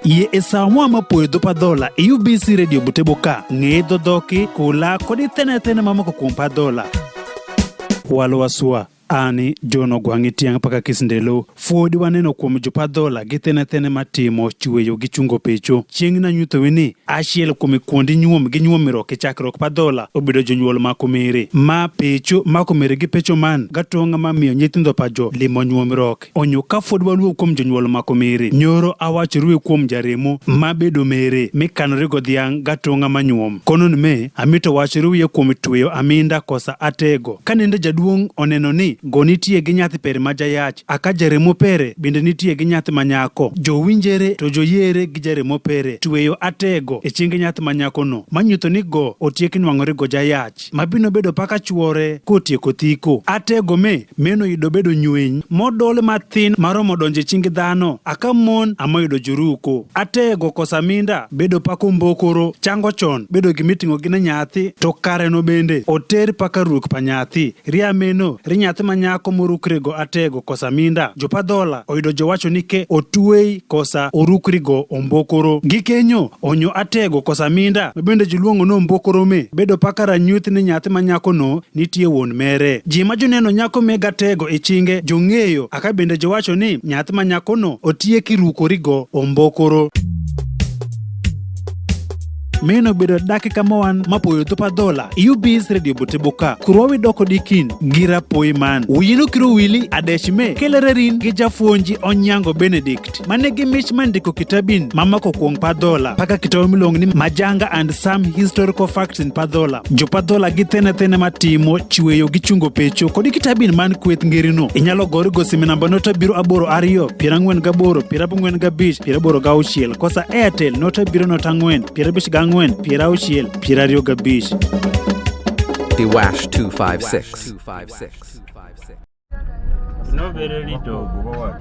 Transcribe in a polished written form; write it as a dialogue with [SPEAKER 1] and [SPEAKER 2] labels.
[SPEAKER 1] Ye esawa mapoedo padola UBC Radio Buteboka ngedo doki kula kodi tene mamako kumpa dola. Walo wasua ani jono gwangi tiang paka kisindelo fodi waneno kuom jopadola gitene matimo chweyo gichungo pecho chieng na nyuto wini achiel kuom kuondi nyuom gi nyuomiro ke chakrok padola obedo jonyuol makomere ma pecho makomere gi pecho man gatonga mamiyo nyithindo pajo limo nyuomirok onyo ka fodi waluo kuom jonyuol makomere nyoro awacho ruwe kuom jaremo mabedo mere mikanore godhiang gatonga manyuom konon me amito wacho ruwe kuom tweyo aminda kosa atego kanende jaduong oneno ni gonitie gi nyathi pere majayach aka jaremo pere bende nitie gi nyathi manyako jowinjere to joyere gi jaremo pere tweyo atego e chieng nyathi manyako no manyito ni go otiek nwang'ore go jayach mabino bedo paka chuore kotieko thiko atego meno yudo bedo nyueny modole mathin maromo donje chieng dhano aka mon amoyudo juruko atego kosaminda bedo pako mbokoro chango chon bedo gimitingo gine nyathi to kare no bende oter paka ruok pa nyathi riameno ri nyathi nyako morukrego atego kosa minda jopadola oyudo jowacho nike otwei kosa orukrigo ombokoro gikenyo onyo atego kosa minda bende jiluongo no ombokoro bedo paka ranyuth ni nyathi manyako no nitie won mere ji ma joneno nyako mega tego e chinge jong'eyo aka bende jowacho ni nyathi manyako no otieki rukorigo ombokoro. Meno bedo dakika mowan mapoyo topa dola UBC Radio Buteboka kurwawi doko dikin gira poiman uyino kiro wili adeshme kelererin gijafuonji Onyango Benedict manegi mich mandiko kitabin mamako kuong padola paka kitabu milong ni Majanga and some historical facts in padola jo padola gitene matimo chweyo gichungo pecho kodi kitabin man kweth ngirino inyalo gori gosime namba nota biro aboro ariyo pirangwen gaboro pirabungwen gabich piraboro gauchiel kosa Airtel nota biro nota ngwen pirabich gangwen pirauchiel pirario gabich.
[SPEAKER 2] The Wash 256.
[SPEAKER 3] No very little. What?